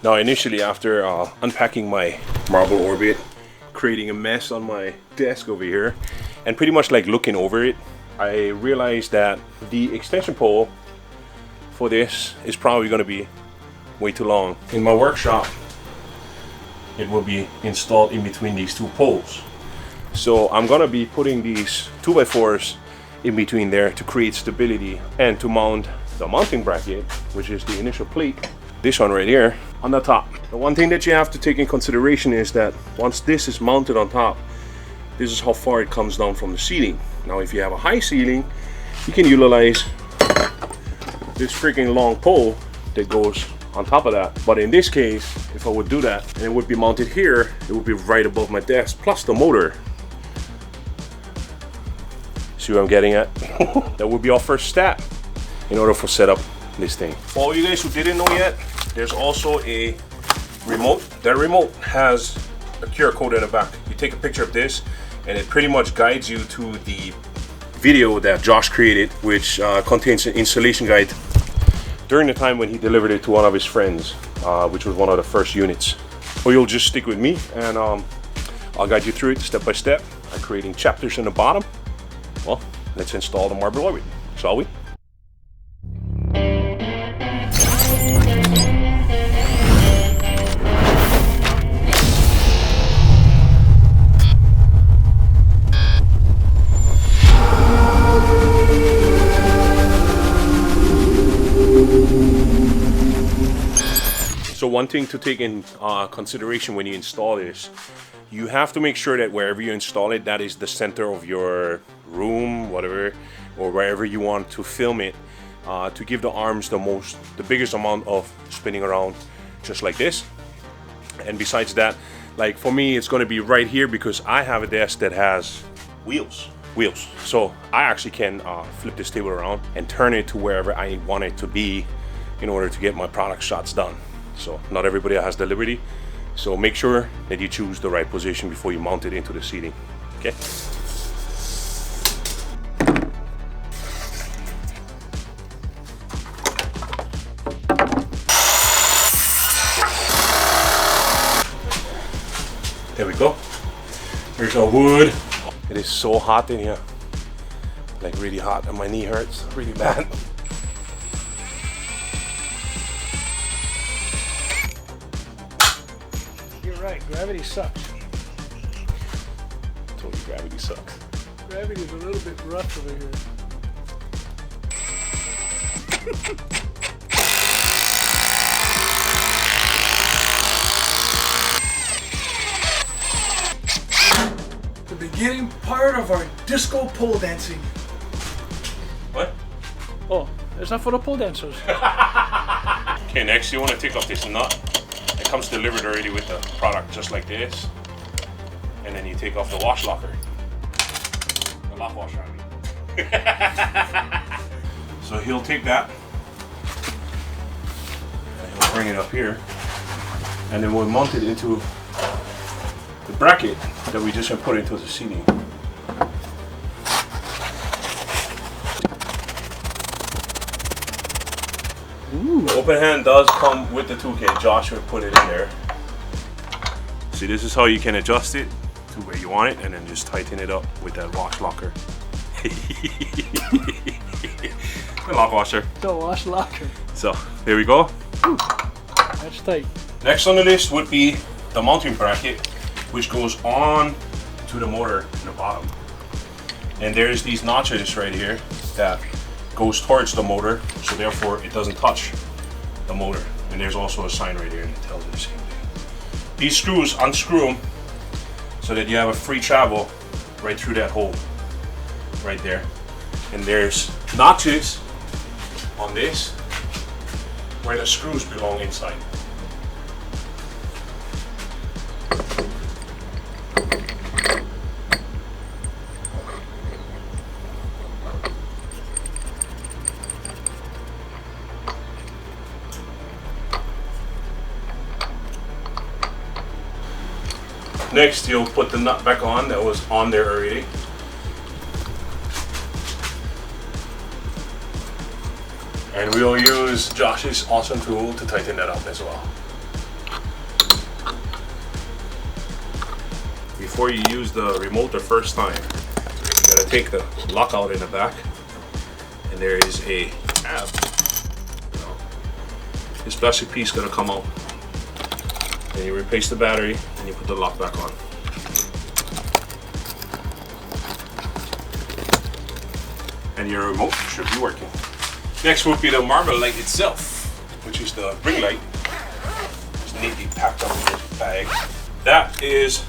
Now initially, after unpacking my Marbl Orbit, creating a mess on my desk over here, and pretty much like looking over it, I realized that the extension pole for this is probably going to be way too long. In my workshop, it will be installed in between these two poles. So I'm going to be putting these 2x4s in between there to create stability and to mount the mounting bracket, which is the initial plate, this one right here, on the top. The one thing that you have to take in consideration is that once this is mounted on top, this is how far it comes down from the ceiling. Now if you have a high ceiling, you can utilize this freaking long pole that goes on top of that. But in this case, if I would do that and it would be mounted here, it would be right above my desk, plus the motor. See what I'm getting at? That would be our first step in order for set up this thing. For all you guys who didn't know yet, there's also a remote. That remote has a QR code in the back. You take a picture of this and it pretty much guides you to the video that Josh created, which contains an installation guide during the time when he delivered it to one of his friends, which was one of the first units. Or you'll just stick with me and I'll guide you through it step by step, creating chapters in the bottom. Well, let's install the Marbl Orbit, shall we? So one thing to take in consideration when you install this, you have to make sure that wherever you install it, that is the center of your room, whatever, or wherever you want to film it, to give the arms the biggest amount of spinning around, just like this. And besides that, like for me, it's going to be right here because I have a desk that has wheels. So I actually can flip this table around and turn it to wherever I want it to be in order to get my product shots done. So not everybody has the liberty. So make sure that you choose the right position before you mount it into the seating. Okay. There we go. Here's our wood. It is so hot in here. Like really hot, and my knee hurts really bad. You're right, gravity sucks. I told you gravity sucks. Gravity is a little bit rough over here. The beginning part of our disco pole dancing. What? Oh, it's not for the pole dancers. Okay, next you want to take off this nut. It comes delivered already with the product, just like this. And then you take off the wash locker. The lock washer, I mean. So he'll take that and he'll bring it up here, and then we'll mount it into the bracket that we just put into the seating. The open hand does come with the toolkit. Josh would put it in there. See, this is how you can adjust it to where you want it, and then just tighten it up with that wash locker. The lock washer. The wash locker. So there we go. Ooh, that's tight. Next on the list would be the mounting bracket, which goes on to the motor in the bottom. And there's these notches right here that goes towards the motor, so therefore it doesn't touch the motor. And there's also a sign right here that tells you the same thing. These screws, unscrew them so that you have a free travel right through that hole right there. And there's notches on this where the screws belong inside. Next, you'll put the nut back on that was on there already. And we'll use Josh's awesome tool to tighten that up as well. before you use the remote the first time, you gotta take the lock out in the back, and there is a tab. This plastic piece is gonna come out. Then you replace the battery and you put the lock back on. And your remote should be working. Next would be the Marbl light itself, which is the ring light. It's neatly packed up in this bag. That is,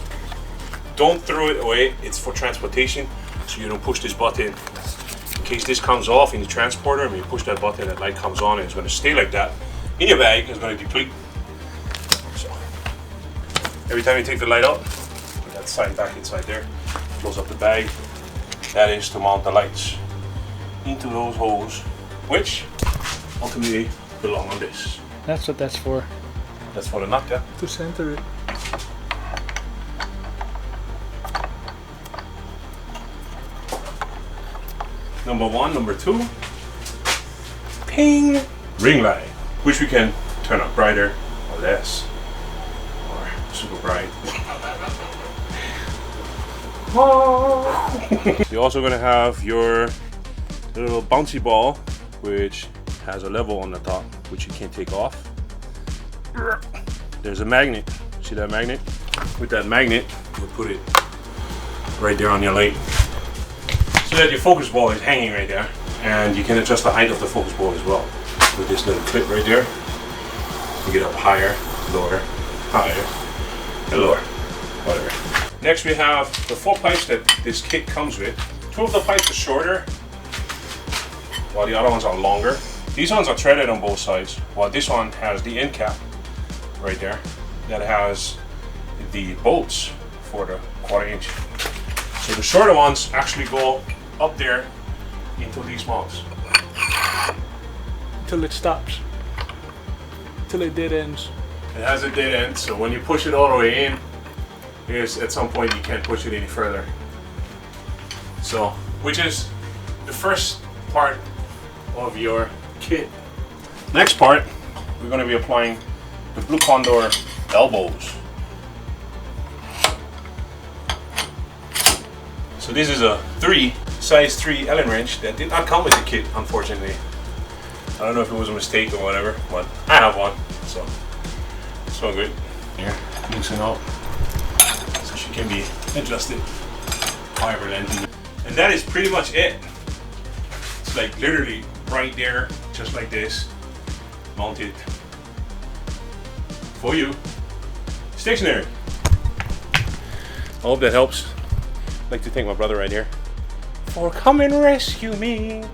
don't throw it away, it's for transportation, so you don't push this button. In case this comes off in the transporter, and you push that button, that light comes on, and it's going to stay like that in your bag. It's going to deplete. So every time you take the light out, put that side back inside there, close up the bag. That is to mount the lights into those holes, which ultimately belong on this. That's what that's for. That's for the nut, yeah? To center it. Number one, number two, ping, ring light, which we can turn up brighter or less, or super bright. You're also going to have your little bouncy ball, which has a level on the top, which you can't take off. There's a magnet. See that magnet? With that magnet, we'll put it right there on your light, so that your focus ball is hanging right there, and you can adjust the height of the focus ball as well with this little clip right there. You get up higher, lower, higher, and lower, whatever. Next we have the 4 pipes that this kit comes with. 2 of the pipes are shorter, while the other ones are longer. These ones are threaded on both sides, while this one has the end cap right there that has the bolts for the 1/4 inch. So the shorter ones actually go up there into these mounts. Till it stops. Till it dead ends. It has a dead end, so when you push it all the way in, at some point you can't push it any further. So, which is the first part of your kit. Next part, we're going to be applying the Blue Condor elbows. So this is a size 3 Allen wrench that did not come with the kit, unfortunately. I don't know if it was a mistake or whatever, but I have one, so it's all good. Here, loosen out, so she can be adjusted however lengthy. And that is pretty much it. It's like literally right there, just like this, mounted for you, stationary. I hope that helps. I'd like to thank my brother right here for coming rescue me.